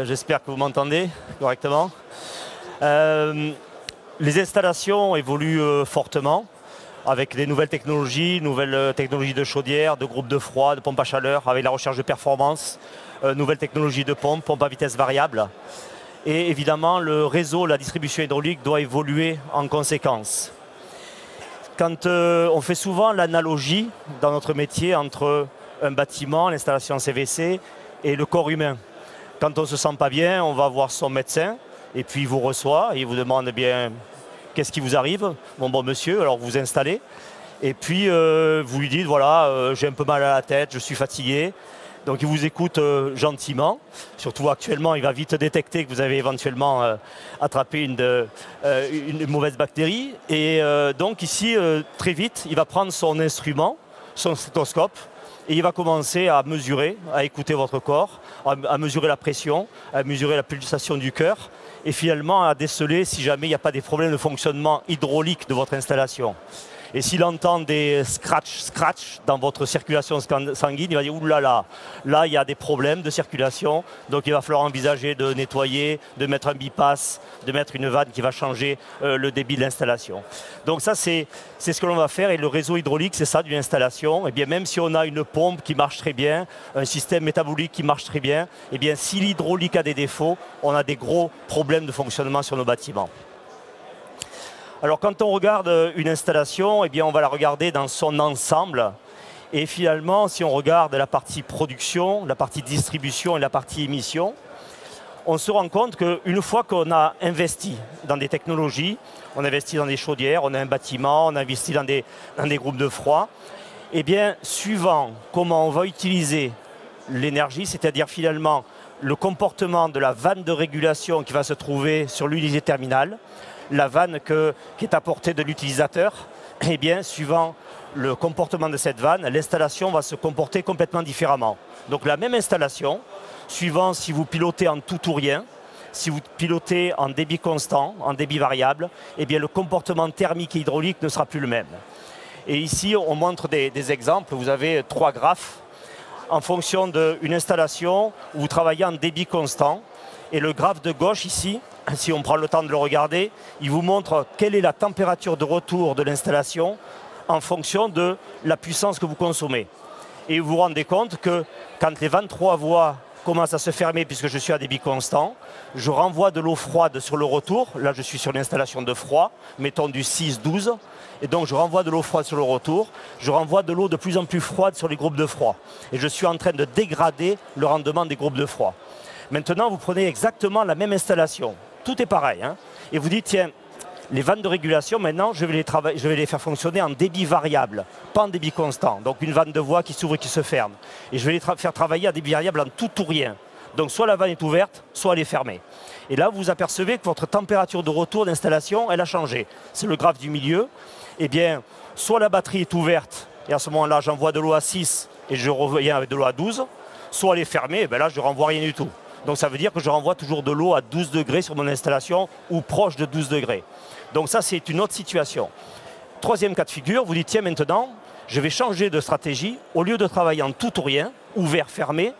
J'espère que vous m'entendez correctement. Les installations évoluent fortement avec des nouvelles technologies de chaudière, de groupe de froid, de pompe à chaleur, avec la recherche de performance, nouvelles technologies de pompe à vitesse variable. Et évidemment, le réseau, la distribution hydraulique doit évoluer en conséquence. Quand on fait souvent l'analogie dans notre métier entre un bâtiment, l'installation CVC et le corps humain. Quand on ne se sent pas bien, on va voir son médecin et puis il vous reçoit et il vous demande bien qu'est-ce qui vous arrive, mon bon monsieur, alors vous vous installez. Et puis vous lui dites voilà, j'ai un peu mal à la tête, je suis fatigué. Donc il vous écoute gentiment, surtout actuellement il va vite détecter que vous avez éventuellement attrapé une mauvaise bactérie. Et donc ici, très vite, il va prendre son instrument, son stéthoscope, et il va commencer à mesurer, à écouter votre corps, à mesurer la pression, à mesurer la pulsation du cœur, et finalement à déceler si jamais il n'y a pas des problèmes de fonctionnement hydraulique de votre installation. Et s'il entend des scratch dans votre circulation sanguine, il va dire oulala, là il y a des problèmes de circulation, donc il va falloir envisager de nettoyer, de mettre un bypass, de mettre une vanne qui va changer le débit de l'installation. Donc ça c'est ce que l'on va faire, et le réseau hydraulique c'est ça d'une installation. Et bien même si on a une pompe qui marche très bien, un système métabolique qui marche très bien, et bien si l'hydraulique a des défauts, on a des gros problèmes de fonctionnement sur nos bâtiments. Alors quand on regarde une installation, eh bien on va la regarder dans son ensemble. Et finalement, si on regarde la partie production, la partie distribution et la partie émission, on se rend compte qu'une fois qu'on a investi dans des technologies, on investit dans des chaudières, on a un bâtiment, on investit dans des groupes de froid, eh bien suivant comment on va utiliser l'énergie, c'est-à-dire finalement le comportement de la vanne de régulation qui va se trouver sur l'unité terminale, la vanne qui est à portée de l'utilisateur, eh bien, suivant le comportement de cette vanne, l'installation va se comporter complètement différemment. Donc la même installation, suivant si vous pilotez en tout ou rien, si vous pilotez en débit constant, en débit variable, eh bien, le comportement thermique et hydraulique ne sera plus le même. Et ici, on montre des exemples. Vous avez 3 graphes en fonction d'une installation où vous travaillez en débit constant. Et le graphe de gauche ici, si on prend le temps de le regarder, il vous montre quelle est la température de retour de l'installation en fonction de la puissance que vous consommez. Et vous vous rendez compte que quand les 23 voies commencent à se fermer puisque je suis à débit constant, je renvoie de l'eau froide sur le retour. Là, je suis sur l'installation de froid, mettons du 6-12. Et donc, je renvoie de l'eau froide sur le retour. Je renvoie de l'eau de plus en plus froide sur les groupes de froid. Et je suis en train de dégrader le rendement des groupes de froid. Maintenant, vous prenez exactement la même installation. Tout est pareil. Hein, et vous dites, tiens, les vannes de régulation, maintenant, je vais les faire fonctionner en débit variable, pas en débit constant. Donc, une vanne de voie qui s'ouvre et qui se ferme. Et je vais les faire travailler à débit variable en tout ou rien. Donc, soit la vanne est ouverte, soit elle est fermée. Et là, vous apercevez que votre température de retour d'installation, elle a changé. C'est le graphe du milieu. Eh bien, soit la batterie est ouverte, et à ce moment-là, j'envoie de l'eau à 6 et je reviens avec de l'eau à 12. Soit elle est fermée, et bien là, je ne renvoie rien du tout. Donc ça veut dire que je renvoie toujours de l'eau à 12 degrés sur mon installation ou proche de 12 degrés. Donc ça, c'est une autre situation. Troisième cas de figure, vous dites, tiens, maintenant, je vais changer de stratégie. Au lieu de travailler en tout ou rien, ouvert, fermé,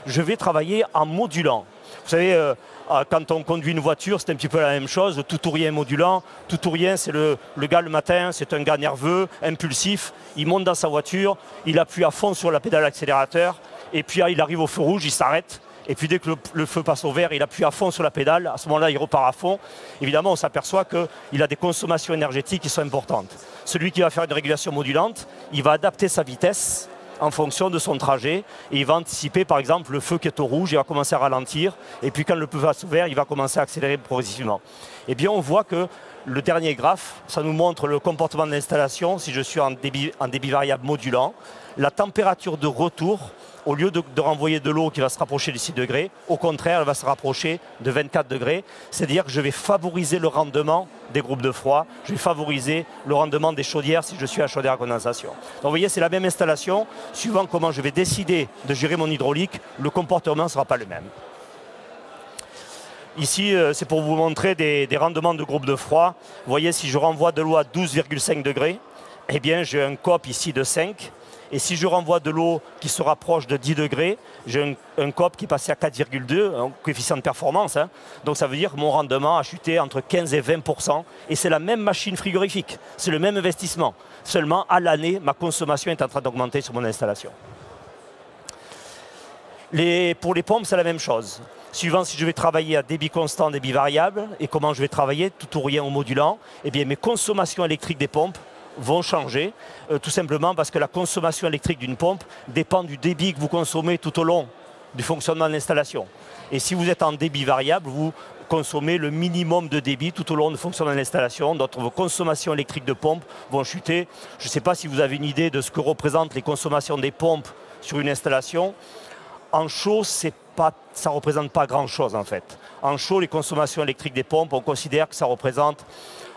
je vais travailler en modulant. Vous savez, quand on conduit une voiture, c'est un petit peu la même chose, tout ou rien modulant. Tout ou rien, c'est le gars le matin, c'est un gars nerveux, impulsif. Il monte dans sa voiture, il appuie à fond sur la pédale accélérateur, et puis il arrive au feu rouge, il s'arrête. Et puis dès que le feu passe au vert, il appuie à fond sur la pédale. À ce moment-là, il repart à fond. Évidemment, on s'aperçoit qu'il a des consommations énergétiques qui sont importantes. Celui qui va faire une régulation modulante, il va adapter sa vitesse en fonction de son trajet. Et il va anticiper, par exemple, le feu qui est au rouge, il va commencer à ralentir. Et puis quand le feu passe au vert, il va commencer à accélérer progressivement. Eh bien, on voit que le dernier graphe, ça nous montre le comportement de l'installation si je suis en débit variable modulant. La température de retour, au lieu de renvoyer de l'eau qui va se rapprocher des 6 degrés, au contraire, elle va se rapprocher de 24 degrés. C'est-à-dire que je vais favoriser le rendement des groupes de froid, je vais favoriser le rendement des chaudières si je suis à chaudière à condensation. Donc vous voyez, c'est la même installation. Suivant comment je vais décider de gérer mon hydraulique, le comportement ne sera pas le même. Ici, c'est pour vous montrer des rendements de groupes de froid. Vous voyez, si je renvoie de l'eau à 12,5 degrés, eh bien, j'ai un COP ici de 5. Et si je renvoie de l'eau qui se rapproche de 10 degrés, j'ai un COP qui est passé à 4,2, un coefficient de performance. Hein. Donc ça veut dire que mon rendement a chuté entre 15 et 20%. Et c'est la même machine frigorifique, c'est le même investissement. Seulement, à l'année, ma consommation est en train d'augmenter sur mon installation. Pour les pompes, c'est la même chose. Suivant si je vais travailler à débit constant, débit variable, et comment je vais travailler, tout ou rien ou modulant, eh bien mes consommations électriques des pompes vont changer, tout simplement parce que la consommation électrique d'une pompe dépend du débit que vous consommez tout au long du fonctionnement de l'installation. Et si vous êtes en débit variable, vous consommez le minimum de débit tout au long du fonctionnement de l'installation, donc vos consommations électriques de pompe vont chuter. Je ne sais pas si vous avez une idée de ce que représentent les consommations des pompes sur une installation. En chaud, ça ne représente pas grand-chose en fait. En chaud, les consommations électriques des pompes, on considère que ça représente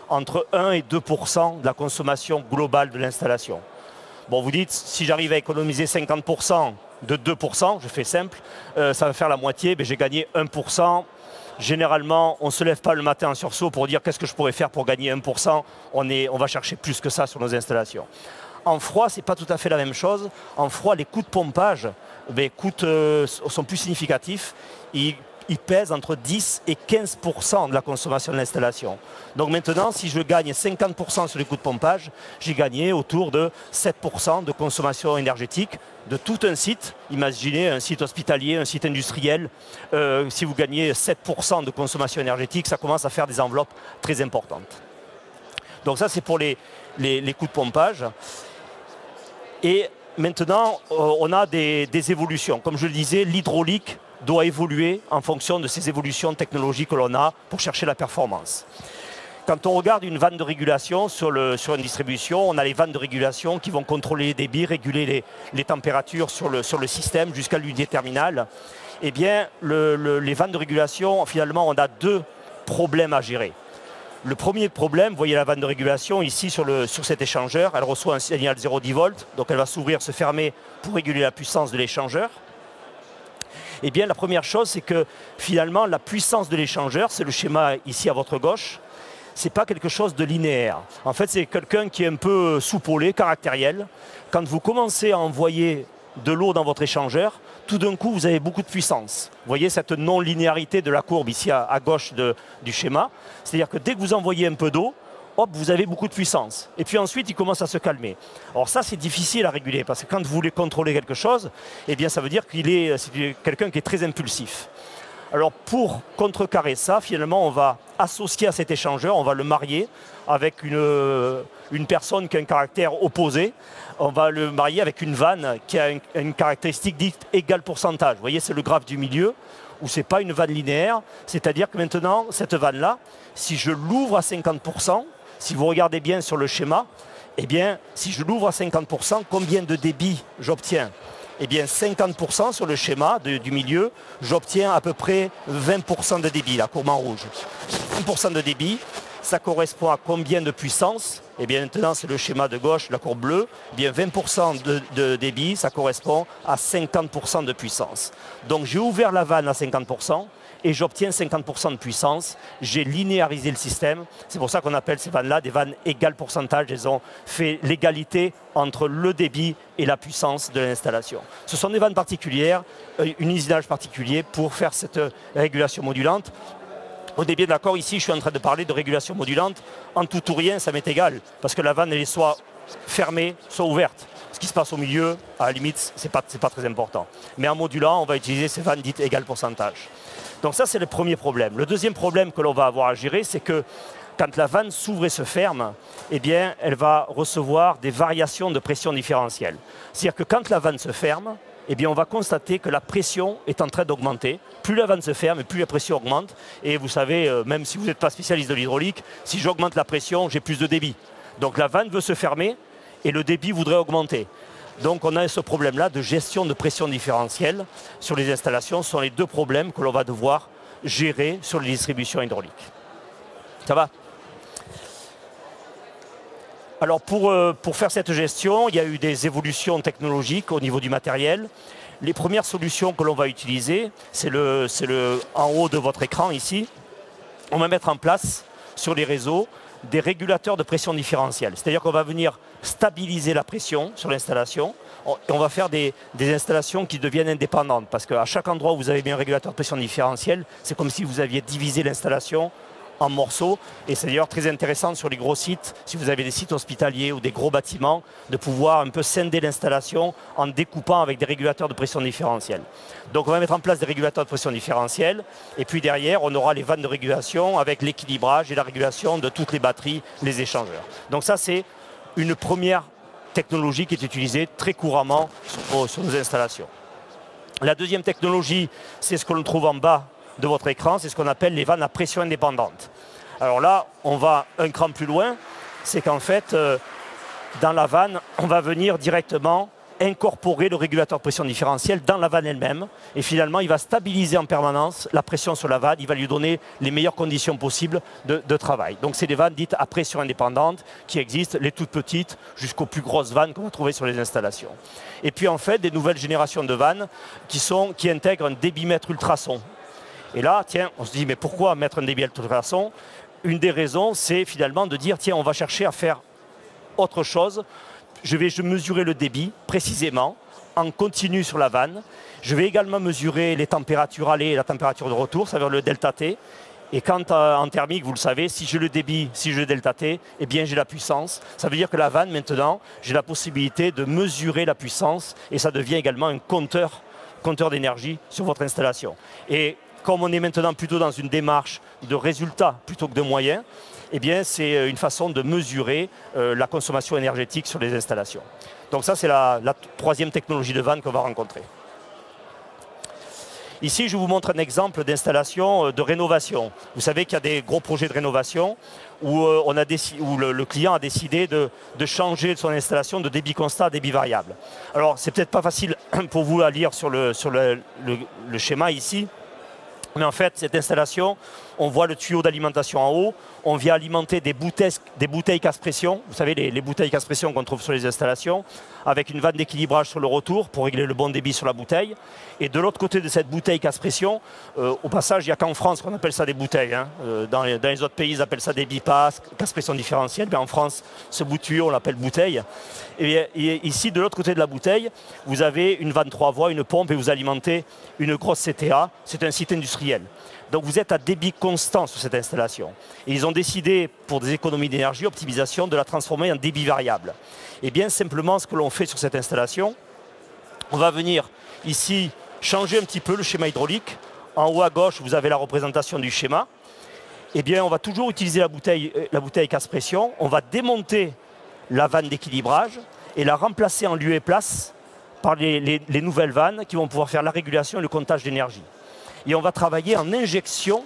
entre 1 et 2% de la consommation globale de l'installation. Bon, vous dites, si j'arrive à économiser 50% de 2%, je fais simple, ça va faire la moitié, j'ai gagné 1%. Généralement, on ne se lève pas le matin en sursaut pour dire qu'est-ce que je pourrais faire pour gagner 1%. On va chercher plus que ça sur nos installations. En froid, ce n'est pas tout à fait la même chose. En froid, les coûts de pompage sont plus significatifs. Ils pèsent entre 10 et 15% de la consommation de l'installation. Donc maintenant, si je gagne 50% sur les coûts de pompage, j'ai gagné autour de 7% de consommation énergétique de tout un site. Imaginez un site hospitalier, un site industriel. Si vous gagnez 7% de consommation énergétique, ça commence à faire des enveloppes très importantes. Donc ça, c'est pour les coûts de pompage. Et maintenant, on a des évolutions. Comme je le disais, l'hydraulique doit évoluer en fonction de ces évolutions technologiques que l'on a pour chercher la performance. Quand on regarde une vanne de régulation sur une distribution, on a les vannes de régulation qui vont contrôler les débits, réguler les températures sur le système jusqu'à l'unité terminale. Eh bien, les vannes de régulation, finalement, on a deux problèmes à gérer. Le premier problème, vous voyez la vanne de régulation ici sur cet échangeur, elle reçoit un signal 0,10 volts, donc elle va s'ouvrir, se fermer pour réguler la puissance de l'échangeur. Eh bien, la première chose, c'est que finalement, la puissance de l'échangeur, c'est le schéma ici à votre gauche, ce n'est pas quelque chose de linéaire. En fait, c'est quelqu'un qui est un peu soupolé, caractériel. Quand vous commencez à envoyer de l'eau dans votre échangeur, tout d'un coup, vous avez beaucoup de puissance. Vous voyez cette non-linéarité de la courbe ici à gauche du schéma. C'est-à-dire que dès que vous envoyez un peu d'eau, hop, vous avez beaucoup de puissance. Et puis ensuite, il commence à se calmer. Alors ça, c'est difficile à réguler, parce que quand vous voulez contrôler quelque chose, eh bien, ça veut dire c'est quelqu'un qui est très impulsif. Alors pour contrecarrer ça, finalement, on va associer à cet échangeur, on va le marier avec une personne qui a un caractère opposé. On va le marier avec une vanne qui a une caractéristique dite égal pourcentage. Vous voyez, c'est le graphe du milieu, où ce n'est pas une vanne linéaire. C'est-à-dire que maintenant, cette vanne-là, si je l'ouvre à 50%, si vous regardez bien sur le schéma, eh bien, si je l'ouvre à 50%, combien de débit j'obtiens? Eh bien, 50% sur le schéma du milieu, j'obtiens à peu près 20% de débit, la courbe en rouge. 20% de débit, ça correspond à combien de puissance? Eh bien, maintenant, c'est le schéma de gauche, la courbe bleue. Eh bien, 20% de débit, ça correspond à 50% de puissance. Donc, j'ai ouvert la vanne à 50%. Et j'obtiens 50% de puissance. J'ai linéarisé le système. C'est pour ça qu'on appelle ces vannes-là des vannes égales pourcentage. Elles ont fait l'égalité entre le débit et la puissance de l'installation. Ce sont des vannes particulières, un usinage particulier pour faire cette régulation modulante. Au début de l'accord, ici, je suis en train de parler de régulation modulante. En tout ou rien, ça m'est égal. Parce que la vanne, elle est soit fermée, soit ouverte. Ce qui se passe au milieu, à la limite, ce n'est pas très important. Mais en modulant, on va utiliser ces vannes dites égales pourcentage. Donc ça, c'est le premier problème. Le deuxième problème que l'on va avoir à gérer, c'est que quand la vanne s'ouvre et se ferme, eh bien, elle va recevoir des variations de pression différentielle. C'est-à-dire que quand la vanne se ferme, eh bien, on va constater que la pression est en train d'augmenter. Plus la vanne se ferme, plus la pression augmente. Et vous savez, même si vous n'êtes pas spécialiste de l'hydraulique, si j'augmente la pression, j'ai plus de débit. Donc la vanne veut se fermer et le débit voudrait augmenter. Donc on a ce problème-là de gestion de pression différentielle sur les installations. Ce sont les deux problèmes que l'on va devoir gérer sur les distributions hydrauliques. Ça va? Alors pour faire cette gestion, il y a eu des évolutions technologiques au niveau du matériel. Les premières solutions que l'on va utiliser, c'est en haut de votre écran ici. On va mettre en place sur les réseaux des régulateurs de pression différentielle. C'est-à-dire qu'on va venir stabiliser la pression sur l'installation et on va faire des installations qui deviennent indépendantes. Parce qu'à chaque endroit où vous avez mis un régulateur de pression différentielle, c'est comme si vous aviez divisé l'installation en morceaux. Et c'est d'ailleurs très intéressant sur les gros sites, si vous avez des sites hospitaliers ou des gros bâtiments, de pouvoir un peu scinder l'installation en découpant avec des régulateurs de pression différentielle. Donc on va mettre en place des régulateurs de pression différentielle et puis derrière on aura les vannes de régulation avec l'équilibrage et la régulation de toutes les batteries, les échangeurs. Donc ça c'est une première technologie qui est utilisée très couramment sur nos installations. La deuxième technologie, c'est ce que l'on trouve en bas de votre écran, c'est ce qu'on appelle les vannes à pression indépendante. Alors là, on va un cran plus loin, c'est qu'en fait, dans la vanne, on va venir directement incorporer le régulateur de pression différentielle dans la vanne elle-même. Et finalement, il va stabiliser en permanence la pression sur la vanne, il va lui donner les meilleures conditions possibles de travail. Donc c'est des vannes dites à pression indépendante qui existent, les toutes petites jusqu'aux plus grosses vannes qu'on va trouver sur les installations. Et puis en fait, des nouvelles générations de vannes qui intègrent un débitmètre ultrason. Et là, tiens, on se dit, mais pourquoi mettre un débitmètre ultrason? Une des raisons, c'est finalement de dire, tiens, on va chercher à faire autre chose. Je vais mesurer le débit précisément, en continu sur la vanne. Je vais également mesurer les températures aller et la température de retour, ça veut dire le delta T. Et quand en thermique, vous le savez, si j'ai le débit, si j'ai le delta T, eh bien j'ai la puissance. Ça veut dire que la vanne, maintenant, j'ai la possibilité de mesurer la puissance et ça devient également un compteur d'énergie sur votre installation. Et comme on est maintenant plutôt dans une démarche de résultats plutôt que de moyens, eh bien c'est une façon de mesurer la consommation énergétique sur les installations. Donc ça c'est la troisième technologie de vanne qu'on va rencontrer. Ici je vous montre un exemple d'installation de rénovation. Vous savez qu'il y a des gros projets de rénovation où, le client a décidé de changer son installation de débit constant à débit variable. Alors c'est peut-être pas facile pour vous à lire sur le schéma ici. Mais en fait, cette installation, on voit le tuyau d'alimentation en haut, on vient alimenter des bouteilles casse-pression, vous savez les bouteilles casse-pression qu'on trouve sur les installations, avec une vanne d'équilibrage sur le retour pour régler le bon débit sur la bouteille. Et de l'autre côté de cette bouteille casse-pression, au passage, il n'y a qu'en France qu'on appelle ça des bouteilles. Hein. Dans les autres pays, ils appellent ça des bipasses, casse-pression différentielle, mais en France, ce bout de tuyau, on l'appelle bouteille. Et ici, de l'autre côté de la bouteille, vous avez une vanne 3 voies, une pompe et vous alimentez une grosse CTA. C'est un site industriel. Donc vous êtes à débit constant sur cette installation. Et ils ont décidé, pour des économies d'énergie, optimisation, de la transformer en débit variable. Et bien simplement, ce que l'on fait sur cette installation, on va venir ici changer un petit peu le schéma hydraulique. En haut à gauche, vous avez la représentation du schéma. Eh bien, on va toujours utiliser la bouteille casse-pression. On va démonter la vanne d'équilibrage et la remplacer en lieu et place par les nouvelles vannes qui vont pouvoir faire la régulation et le comptage d'énergie. Et on va travailler en injection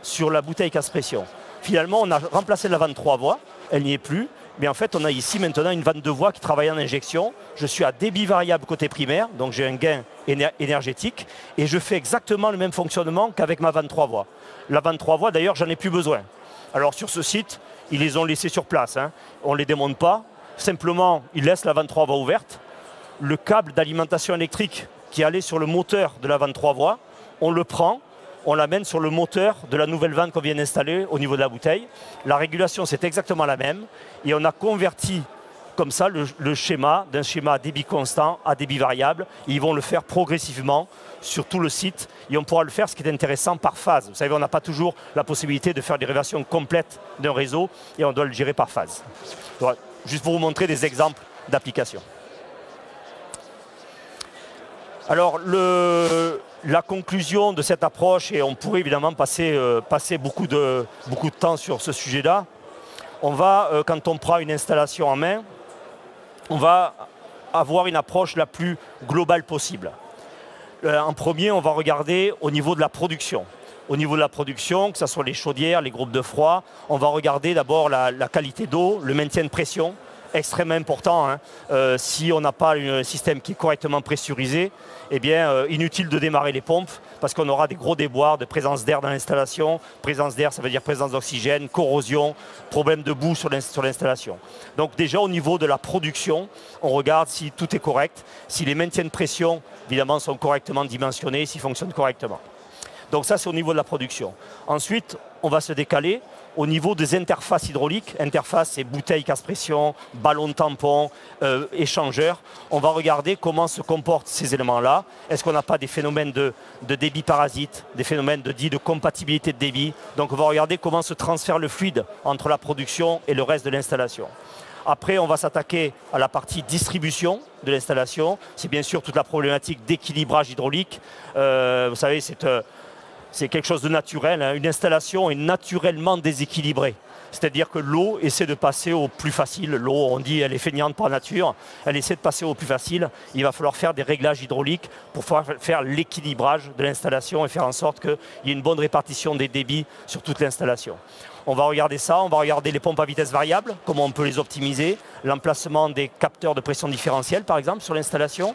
sur la bouteille casse-pression. Finalement, on a remplacé la vanne 3 voies, elle n'y est plus, mais en fait, on a ici maintenant une vanne 2 voies qui travaille en injection. Je suis à débit variable côté primaire, donc j'ai un gain énergétique, et je fais exactement le même fonctionnement qu'avec ma vanne 3 voies. La vanne 3 voies, d'ailleurs, j'en ai plus besoin. Alors sur ce site, ils les ont laissés sur place, hein. On ne les démonte pas, simplement, ils laissent la vanne 3 voies ouverte. Le câble d'alimentation électrique qui allait sur le moteur de la vanne 3 voies, on le prend, on l'amène sur le moteur de la nouvelle vanne qu'on vient d'installer au niveau de la bouteille. La régulation, c'est exactement la même. Et on a converti comme ça le schéma d'un schéma à débit constant à débit variable. Et ils vont le faire progressivement sur tout le site. Et on pourra le faire, ce qui est intéressant, par phase. Vous savez, on n'a pas toujours la possibilité de faire des réversions complètes d'un réseau et on doit le gérer par phase. Voilà. Juste pour vous montrer des exemples d'applications. Alors, la conclusion de cette approche, et on pourrait évidemment passer beaucoup de temps sur ce sujet-là, on va, quand on prend une installation en main, on va avoir une approche la plus globale possible. En premier, on va regarder au niveau de la production. Au niveau de la production, que ce soit les chaudières, les groupes de froid, on va regarder d'abord la qualité d'eau, le maintien de pression, extrêmement important. Hein. Si on n'a pas un système qui est correctement pressurisé, eh bien, inutile de démarrer les pompes parce qu'on aura des gros déboires de présence d'air dans l'installation. Présence d'air, ça veut dire présence d'oxygène, corrosion, problème de boue sur l'installation. Donc déjà, au niveau de la production, on regarde si tout est correct, si les maintiens de pression, évidemment, sont correctement dimensionnés, s'ils fonctionnent correctement. Donc ça, c'est au niveau de la production. Ensuite, on va se décaler au niveau des interfaces hydrauliques. Interface, c'est bouteille casse-pression, ballon tampon, échangeur. On va regarder comment se comportent ces éléments-là. Est-ce qu'on n'a pas des phénomènes de débit parasite, des phénomènes de compatibilité de débit. Donc on va regarder comment se transfère le fluide entre la production et le reste de l'installation. Après, on va s'attaquer à la partie distribution de l'installation. C'est bien sûr toute la problématique d'équilibrage hydraulique. Vous savez, c'est quelque chose de naturel. Hein. Une installation est naturellement déséquilibrée. C'est-à-dire que l'eau essaie de passer au plus facile. L'eau, on dit, elle est feignante par nature. Elle essaie de passer au plus facile. Il va falloir faire des réglages hydrauliques pour pouvoir faire l'équilibrage de l'installation et faire en sorte qu'il y ait une bonne répartition des débits sur toute l'installation. On va regarder ça, on va regarder les pompes à vitesse variable, comment on peut les optimiser, l'emplacement des capteurs de pression différentielle, par exemple, sur l'installation.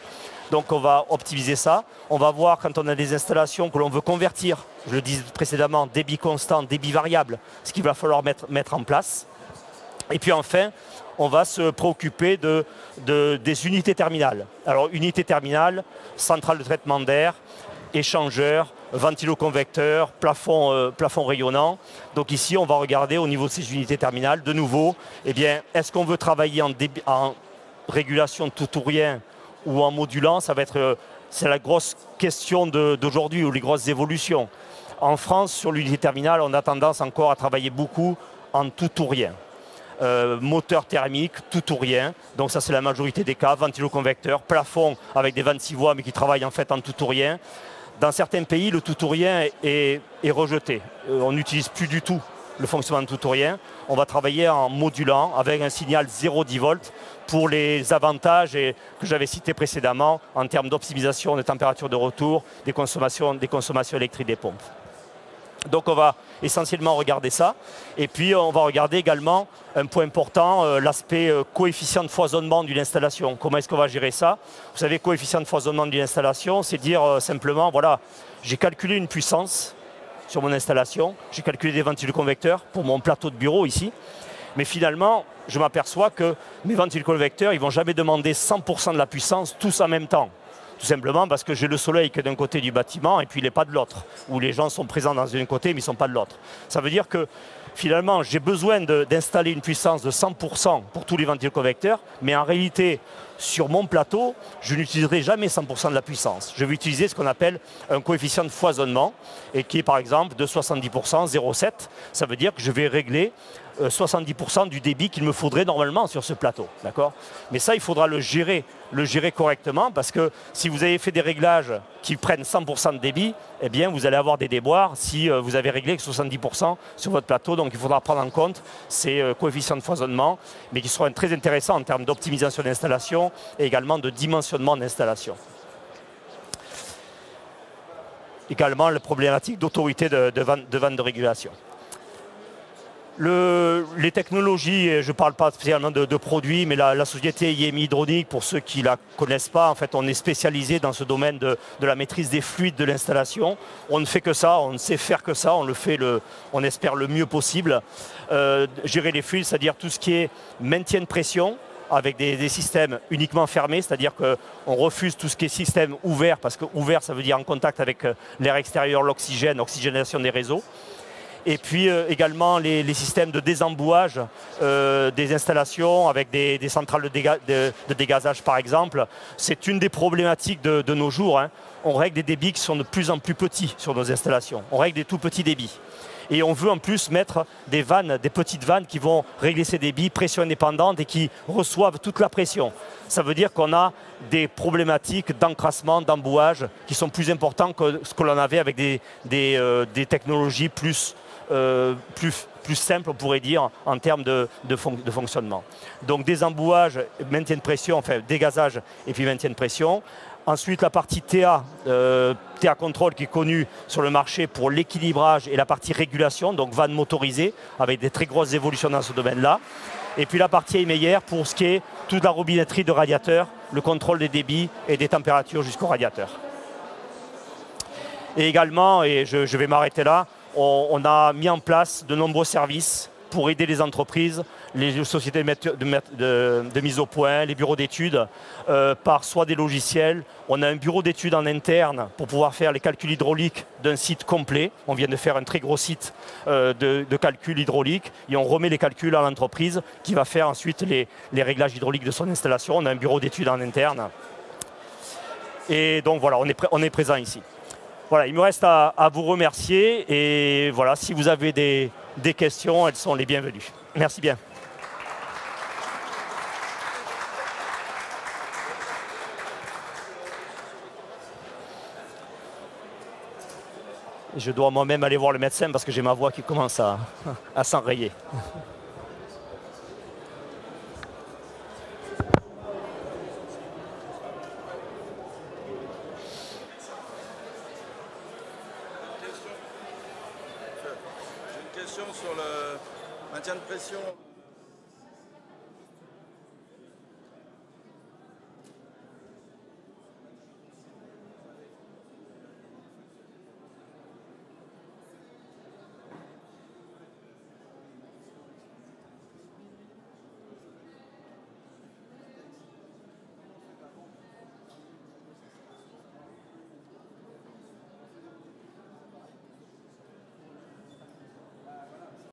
Donc on va optimiser ça. On va voir quand on a des installations que l'on veut convertir, je le disais précédemment, débit constant, débit variable, ce qu'il va falloir mettre en place. Et puis enfin, on va se préoccuper des unités terminales. Alors unité terminale, centrale de traitement d'air, échangeur, ventiloconvecteur, plafond rayonnant. Donc ici, on va regarder au niveau de ces unités terminales, de nouveau, eh bien, est-ce qu'on veut travailler en régulation tout ou rien ou en modulant? Ça va être, c'est la grosse question d'aujourd'hui ou les grosses évolutions. En France, sur l'unité terminale, on a tendance encore à travailler beaucoup en tout ou rien. Moteur thermique, tout ou rien. Donc ça, c'est la majorité des cas. Ventiloconvecteur, plafond avec des 26 voies, mais qui travaillent en fait en tout ou rien. Dans certains pays, le tout ou rien est rejeté. On n'utilise plus du tout le fonctionnement de tout ou rien. On va travailler en modulant avec un signal 0,10 volts pour les avantages que j'avais cités précédemment en termes d'optimisation des températures de retour, des consommations électriques des pompes. Donc on va essentiellement regarder ça. Et puis on va regarder également un point important, l'aspect coefficient de foisonnement d'une installation. Comment est-ce qu'on va gérer ça? Vous savez, coefficient de foisonnement d'une installation, c'est dire simplement, voilà, j'ai calculé une puissance sur mon installation, j'ai calculé des ventiloconvecteurs pour mon plateau de bureau ici. Mais finalement, je m'aperçois que mes ventiloconvecteurs, ils ne vont jamais demander 100% de la puissance tous en même temps. Tout simplement parce que j'ai le soleil qui est d'un côté du bâtiment et puis il n'est pas de l'autre. Où les gens sont présents dans un côté mais ils ne sont pas de l'autre. Ça veut dire que finalement j'ai besoin d'installer une puissance de 100% pour tous les ventiloconvecteurs. Mais en réalité, sur mon plateau, je n'utiliserai jamais 100% de la puissance. Je vais utiliser ce qu'on appelle un coefficient de foisonnement et qui est par exemple de 70%, 0,7. Ça veut dire que je vais régler 70% du débit qu'il me faudrait normalement sur ce plateau. Mais ça, il faudra le gérer correctement parce que si vous avez fait des réglages qui prennent 100% de débit, eh bien, vous allez avoir des déboires si vous avez réglé que 70% sur votre plateau. Donc, il faudra prendre en compte ces coefficients de foisonnement, mais qui seront très intéressants en termes d'optimisation d'installation et également de dimensionnement d'installation. Également, la problématique d'autorité de vente de régulation. Les technologies, je ne parle pas spécialement de produits, mais la société IMI Hydraulique, pour ceux qui ne la connaissent pas, en fait, on est spécialisé dans ce domaine de la maîtrise des fluides de l'installation. On ne fait que ça, on ne sait faire que ça, on le fait, on espère le mieux possible. Gérer les fluides, c'est-à-dire tout ce qui est maintien de pression, avec des systèmes uniquement fermés, c'est-à-dire qu'on refuse tout ce qui est système ouvert, parce que ouvert, ça veut dire en contact avec l'air extérieur, l'oxygène, oxygénation des réseaux. Et puis également les systèmes de désembouage des installations avec des centrales de dégazage par exemple. C'est une des problématiques de nos jours. Hein. On règle des débits qui sont de plus en plus petits sur nos installations. On règle des tout petits débits. Et on veut en plus mettre des vannes, des petites vannes qui vont régler ces débits, pression indépendante et qui reçoivent toute la pression. Ça veut dire qu'on a des problématiques d'encrassement, d'embouage qui sont plus importants que ce que l'on avait avec des technologies plus simple, on pourrait dire, en termes de fonctionnement. Donc des embouages, maintien de pression, enfin dégazage et puis maintien de pression. Ensuite, la partie TA contrôle qui est connue sur le marché pour l'équilibrage et la partie régulation, donc vanne motorisée, avec des très grosses évolutions dans ce domaine-là. Et puis la partie Meyer pour ce qui est toute la robinetterie de radiateur, le contrôle des débits et des températures jusqu'au radiateur. Et également, et je vais m'arrêter là, on a mis en place de nombreux services pour aider les entreprises, les sociétés de mise au point, les bureaux d'études, par soit des logiciels. On a un bureau d'études en interne pour pouvoir faire les calculs hydrauliques d'un site complet. On vient de faire un très gros site de calcul hydraulique et on remet les calculs à l'entreprise qui va faire ensuite les réglages hydrauliques de son installation. On a un bureau d'études en interne. Et donc voilà, on est présent ici. Voilà, il me reste à vous remercier et voilà, si vous avez des questions, elles sont les bienvenues. Merci bien. Je dois moi-même aller voir le médecin parce que j'ai ma voix qui commence à s'enrayer. J'ai une question sur le maintien de pression.